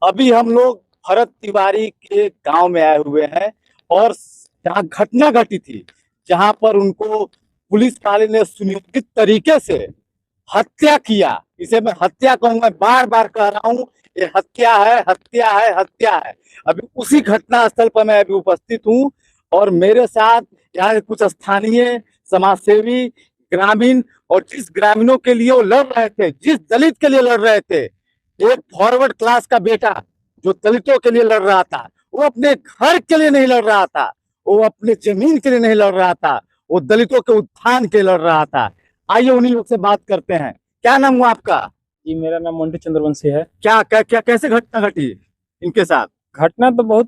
अभी हम लोग भरत तिवारी के गांव में आए हुए हैं और जहाँ घटना घटी थी, जहां पर उनको पुलिस वाले ने सुनियोजित तरीके से हत्या किया। इसे मैं हत्या कहूंगा, बार बार कह रहा हूँ, ये हत्या है, हत्या है, हत्या है। अभी उसी घटना स्थल पर मैं अभी उपस्थित हूँ और मेरे साथ यहाँ के कुछ स्थानीय समाजसेवी, ग्रामीण, और जिस ग्रामीणों के लिए वो लड़ रहे थे, जिस दलित के लिए लड़ रहे थे, एक फॉरवर्ड क्लास का बेटा जो दलितों के लिए लड़ रहा था, वो अपने घर के लिए नहीं लड़ रहा था, वो अपने जमीन के लिए नहीं लड़ रहा था, वो दलितों के उत्थान के लिए लड़ रहा था। आइए उन्हीं लोग से बात करते हैं। क्या नाम हुआ आपका? जी, मेरा नाम मोंटी चंद्रवंशी है। क्या क्या क्या कैसे घटना घटी इनके साथ? घटना तो बहुत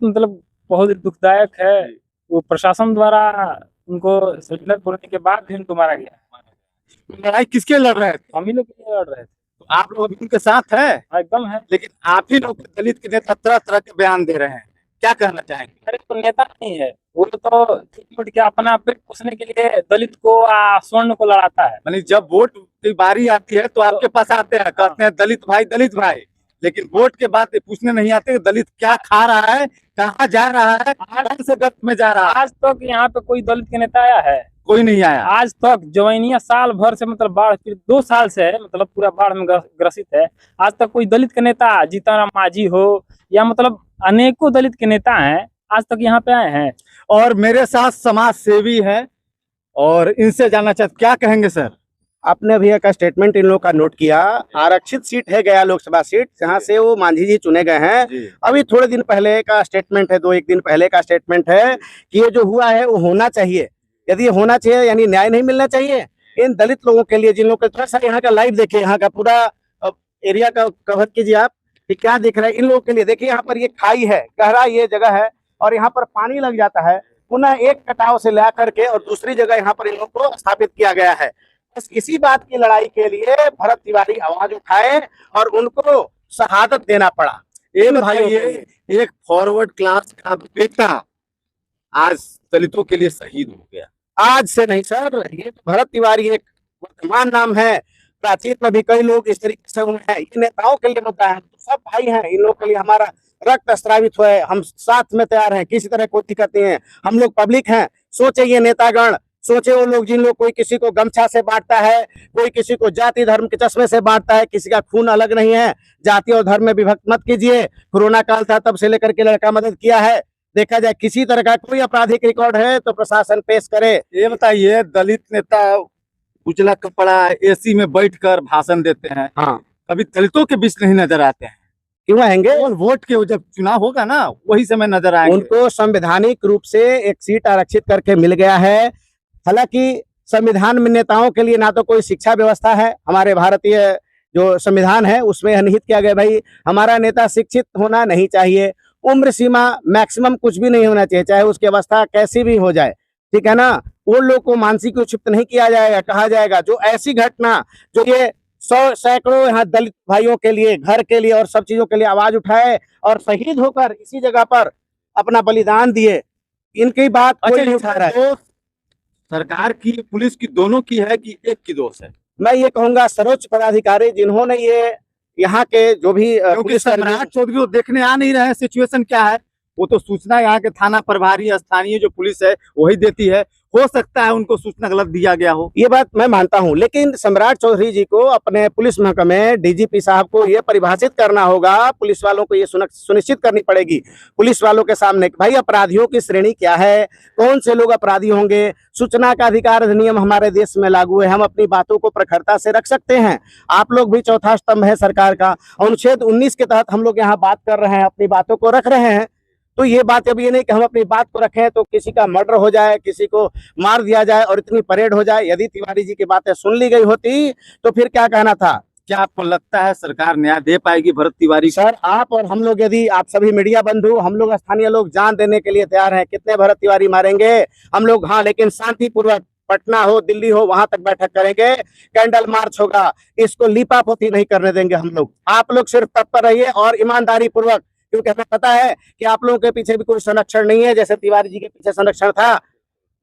दुखदायक है। वो प्रशासन द्वारा उनको सिलेंडर फोड़ने के बाद भी उनको मारा गया। लड़ाई किसके लड़ रहे थे? हम ही लोग के लिए लड़ रहे थे। तो आप लोग अभी उनके साथ है? हाँ, एकदम है। लेकिन आप ही लोग दलित के नेता तरह तरह के बयान दे रहे हैं, क्या कहना चाहेंगे? अरे, तो नेता नहीं है वो, तो छुट के अपना पेट पोषने के लिए दलित को स्वर्ण को लड़ाता है। यानी जब वोट की बारी आती है तो आपके पास आते हैं, कहते हैं दलित भाई, दलित भाई, लेकिन वोट के बाद पूछने नहीं आते दलित क्या खा रहा है, कहाँ जा रहा है, कौन से गत में जा रहा है। आज तक यहाँ पे कोई दलित के नेता आया है? कोई नहीं आया आज तक। जवैनिया साल भर से बाढ़, फिर 2 साल से है, पूरा बाढ़ में ग्रसित है। आज तक कोई दलित के नेता, जीतन मांझी हो या अनेकों दलित के नेता हैं, आज तक यहाँ पे आए हैं? और मेरे साथ समाज सेवी हैं और इनसे जानना चाहते, क्या कहेंगे सर? आपने अभी एक स्टेटमेंट इन लोगों का नोट किया। आरक्षित सीट है गया लोकसभा सीट, जहां से वो मांझी जी चुने गए हैं। अभी थोड़े दिन पहले का स्टेटमेंट है, 2-1 दिन पहले का स्टेटमेंट है कि ये जो हुआ है वो होना चाहिए। यदि ये होना चाहिए यानी न्याय नहीं मिलना चाहिए इन दलित लोगों के लिए, जिन लोगों को थोड़ा सा यहाँ का लाइव देखिए, यहाँ का पूरा एरिया का कवर कीजिए आप कि क्या दिख रहा है इन लोगों के लिए। देखिए यहाँ पर ये खाई है, गहरा ये जगह है और यहाँ पर पानी लग जाता है, पुनः एक कटाव से ला करके और दूसरी जगह यहाँ पर इन लोगों को स्थापित किया गया है। बस इसी बात की लड़ाई के लिए भरत तिवारी आवाज उठाए और उनको शहादत देना पड़ा। ये एक फॉरवर्ड क्लास का बेटा आज दलितों के लिए शहीद हो गया। आज से नहीं सर, ये भरत तिवारी एक वर्तमान नाम है, प्राचीन में भी कई लोग इस तरीके से हुए हैं। ये नेताओं के लिए मुद्दा है, तो सब भाई हैं, इन लोगों के लिए हमारा रक्त स्रावित हुए, हम साथ में तैयार हैं, किसी तरह कोई दिक्कत नहीं है। हम लोग पब्लिक हैं। सोचे ये नेतागण, सोचे वो लोग जिन लोग, कोई किसी को गमछा से बांटता है, कोई किसी को जाति धर्म के चश्मे से बांटता है, किसी का खून अलग नहीं है। जाति और धर्म में विभक्त मत कीजिए। कोरोना काल था तब से लेकर के लड़का मदद किया है। देखा जाए किसी तरह का कोई आपराधिक रिकॉर्ड है तो प्रशासन पेश करे। ये बताइए, दलित नेता उजला कपड़ा एसी में बैठकर भाषण देते हैं, हाँ, कभी दलितों के बीच नहीं नजर आते हैं? क्यों आएंगे? और वोट के जब चुनाव होगा ना, वही समय नजर आएंगे। उनको संवैधानिक रूप से एक सीट आरक्षित करके मिल गया है। हालांकि संविधान में नेताओं के लिए ना तो कोई शिक्षा व्यवस्था है, हमारे भारतीय जो संविधान है उसमें निहित किया गया भाई हमारा नेता शिक्षित होना नहीं चाहिए, उम्र सीमा मैक्सिमम कुछ भी नहीं होना चाहिए, चाहे उसकी अवस्था कैसी भी हो जाए, ठीक है ना। वो लोग को मानसिक क्षिप्त नहीं किया जाएगा। कहा जाएगा जो ऐसी घटना, जो ये 100 सैकड़ों यहाँ दलित भाइयों के लिए, घर के लिए और सब चीजों के लिए आवाज उठाए और शहीद होकर इसी जगह पर अपना बलिदान दिए, इनकी बात कोई नहीं उठा रहा है। सरकार की, पुलिस की, दोनों की है कि एक की दोष है? मैं ये कहूंगा सर्वोच्च पदाधिकारी जिन्होंने ये यहाँ के जो भी क्योंकि सम्राट चौधरी वो देखने आ नहीं रहे हैं सिचुएशन क्या है, वो तो सूचना यहाँ के थाना प्रभारी, स्थानीय जो पुलिस है वही देती है। हो सकता है उनको सूचना गलत दिया गया हो, ये बात मैं मानता हूं, लेकिन सम्राट चौधरी जी को अपने पुलिस महकमे, डीजीपी साहब को ये परिभाषित करना होगा, पुलिस वालों को ये सुनिश्चित करनी पड़ेगी पुलिस वालों के सामने कि भाई अपराधियों की श्रेणी क्या है, कौन से लोग अपराधी होंगे। सूचना का अधिकार अधिनियम हमारे देश में लागू है, हम अपनी बातों को प्रखरता से रख सकते हैं। आप लोग भी चौथा स्तंभ है सरकार का, अनुच्छेद 19 के तहत हम लोग यहाँ बात कर रहे हैं, अपनी बातों को रख रहे हैं। तो ये बात अब ये नहीं कि हम अपनी बात को रखें तो किसी का मर्डर हो जाए, किसी को मार दिया जाए और इतनी परेड हो जाए। यदि तिवारी जी की बातें सुन ली गई होती तो फिर क्या कहना था। क्या आपको लगता है सरकार न्याय दे पाएगी भरत तिवारी? सर, आप और हम लोग, यदि आप सभी मीडिया बंधु, हम लोग स्थानीय लोग जान देने के लिए तैयार हैं। कितने भरत तिवारी मारेंगे हम लोग? हाँ, लेकिन शांतिपूर्वक, पटना हो, दिल्ली हो, वहां तक बैठक करेंगे, कैंडल मार्च होगा, इसको लीपापोती नहीं करने देंगे हम लोग। आप लोग सिर्फ तत्पर रहिए और ईमानदारी पूर्वक, क्योंकि हमें पता है कि आप लोगों के पीछे भी कोई संरक्षण नहीं है, जैसे तिवारी जी के पीछे संरक्षण था।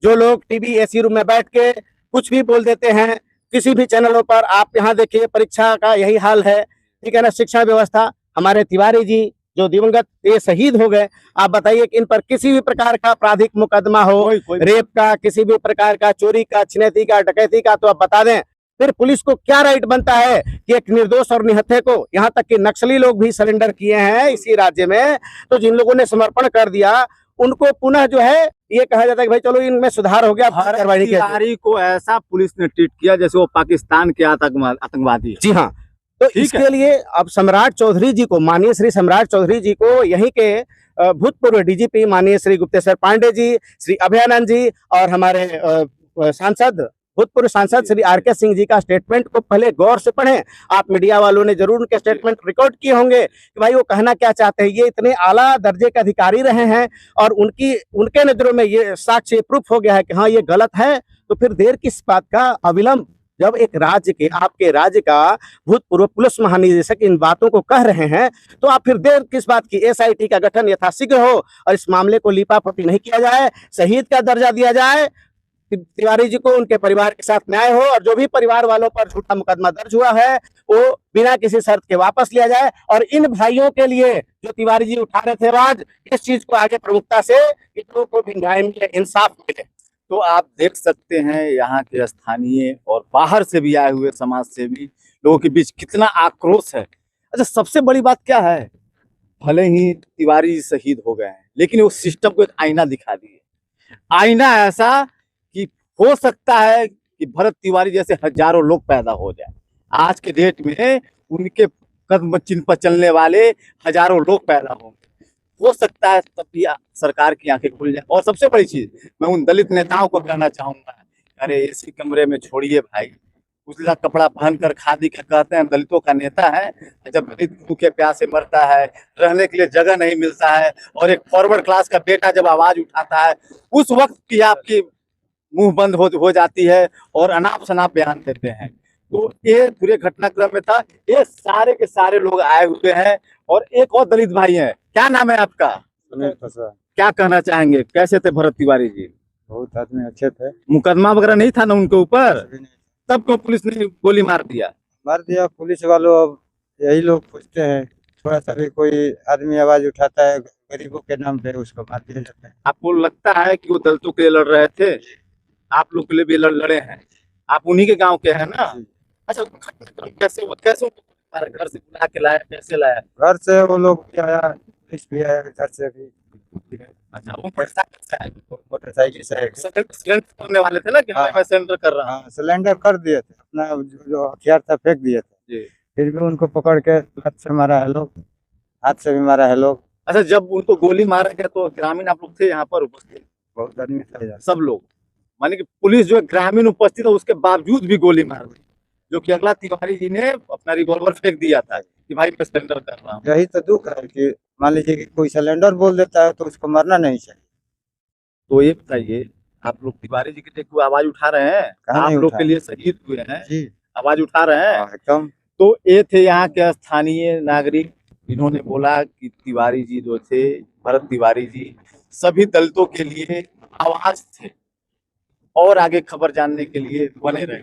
जो लोग टीवी एसी रूम में बैठ के कुछ भी बोल देते हैं किसी भी चैनलों पर, आप यहाँ देखिए परीक्षा का यही हाल है, ठीक है ना। शिक्षा व्यवस्था, हमारे तिवारी जी जो दिवंगत ये शहीद हो गए, आप बताइए कि इन पर किसी भी प्रकार का आपराधिक मुकदमा हो, कोई रेप का, किसी भी प्रकार का, चोरी का, छिनैती का, डकैती का, तो आप बता दें फिर पुलिस को क्या राइट बनता है कि एक निर्दोष और निहत्थे को, यहाँ तक कि नक्सली लोग भी सरेंडर किए हैं इसी राज्य में, तो जिन लोगों ने समर्पण कर दिया उनको पुनः जो है ये कहा जाता है कि भाई चलो इनमें सुधार हो गया, कार्रवाई की जाए। तिवारी को ऐसा पुलिस ने ट्रीट किया जैसे वो पाकिस्तान के आतंकवादी है। जी हाँ, तो ठीक इसके है। लिए अब सम्राट चौधरी जी को, माननीय श्री सम्राट चौधरी जी को यहीं के भूतपूर्व डीजीपी माननीय श्री गुप्तेश्वर पांडे जी, श्री अभयानंद जी और हमारे सांसद, भूतपूर्व सांसद श्री आर.के. सिंह जी का स्टेटमेंट को पहले गौर से पढ़ें। आप मीडिया वालों ने जरूर उनके स्टेटमेंट रिकॉर्ड किए होंगे कि भाई वो कहना क्या चाहते हैं। ये इतने आला दर्जे के अधिकारी रहे हैं और उनके नजरों में ये साक्ष्य प्रूफ हो गया है कि हाँ ये गलत है, तो फिर देर किस बात का, अविलंब जब एक राज्य के, आपके राज्य का भूतपूर्व पुलिस महानिदेशक इन बातों को कह रहे हैं, तो आप फिर देर किस बात की। एसआईटी का गठन यथाशीघ्र हो और इस मामले को लीपापोती नहीं किया जाए, शहीद का दर्जा दिया जाए, तिवारी जी को उनके परिवार के साथ न्याय हो और जो भी परिवार वालों पर झूठा मुकदमा दर्ज हुआ है वो बिना किसी शर्त के वापस लिया जाए। और इन भाइयों के लिए जो तिवारी जी उठा रहे थे आवाज, इस चीज को आगे प्रमुखता से इन लोगों को भी न्याय मिले, इंसाफ मिले। तो आप देख सकते हैं यहाँ के स्थानीय और बाहर से भी आए हुए समाज सेवी लोगों के बीच कितना आक्रोश है। अच्छा, सबसे बड़ी बात क्या है, भले ही तिवारी जी शहीद हो गए हैं लेकिन वो सिस्टम को एक आईना दिखा दिए। आईना ऐसा कि हो सकता है कि भरत तिवारी जैसे हजारों लोग पैदा हो जाए। आज के डेट में उनके कदम चिन्ह पर चलने वाले हजारों लोग पैदा होंगे। हो सकता है तब भी सरकार की आंखें खुल जाए। और सबसे बड़ी चीज मैं उन दलित नेताओं को कहना चाहूंगा, अरे एसी कमरे में छोड़िए भाई, उजला कपड़ा पहनकर खादी का कहते हैं दलितों का नेता है। जब दलित भूखे प्यासे मरता है, रहने के लिए जगह नहीं मिलता है और एक फॉरवर्ड क्लास का बेटा जब आवाज उठाता है, उस वक्त की आपकी मुंह बंद हो जाती है और अनाप शनाप बयान देते हैं। तो ये पूरे घटनाक्रम में था। ये सारे के सारे लोग आए हुए हैं और एक और दलित भाई हैं। क्या नाम है आपका? क्या कहना चाहेंगे, कैसे थे भरत तिवारी जी? बहुत आदमी अच्छे थे। मुकदमा वगैरह नहीं था ना उनके ऊपर, तब क्यों पुलिस ने गोली मार दिया? पुलिस वालों अब यही लोग पूछते हैं, थोड़ा सा भी कोई आदमी आवाज उठाता है गरीबों के नाम पे, उसको मार दिया जाता है। आपको लगता है कि वो दलितों के लिए लड़ रहे थे? आप लोग के लिए भी लड़े हैं, आप उन्हीं के गांव के हैं ना? अच्छा, कैसे घर से बुला के लाया, कैसे लाया? घर से वो लोग भी आया, पुलिस भी आया, घर से भी। अच्छा, वो मोटरसाइकिल से सिलेंडर करने वाले थे ना कि हाँ। मैं सिलेंडर कर रहा हूँ। हाँ, सिलेंडर कर दिए थे, अपना जो हथियार था फेंक दिए थे जी। फिर भी उनको पकड़ के हाथ से मारा है लोग, हाथ से भी मारा है लोग। अच्छा, जब उनको गोली मारा गया तो ग्रामीण आप लोग थे यहाँ पर उपस्थित? बहुत आदमी था, सब लोग, माने कि पुलिस जो है ग्रामीण उपस्थित है, उसके बावजूद भी गोली मार दी, जो कि अगला तिवारी जी ने अपना रिवॉल्वर फेंक दिया था कि भाई मैं सिलेंडर कर रहा हूँ। यही तो दुख है कि मान लीजिए कि कोई सिलेंडर बोल देता है तो उसको मरना नहीं चाहिए। तो ये बताइए, आप लोग तिवारी जी के लिए कोई आवाज उठा रहे हैं? कहाँ आप नहीं लोग उठा के लिए शहीद हुए हैं, जी आवाज उठा रहे हैं? हाँ, एकदम। तो ये थे यहाँ के स्थानीय नागरिक, इन्होंने बोला कि तिवारी जी जो थे, भरत तिवारी जी सभी दलितों के लिए आवाज थे। और आगे खबर जानने के लिए बने रहे।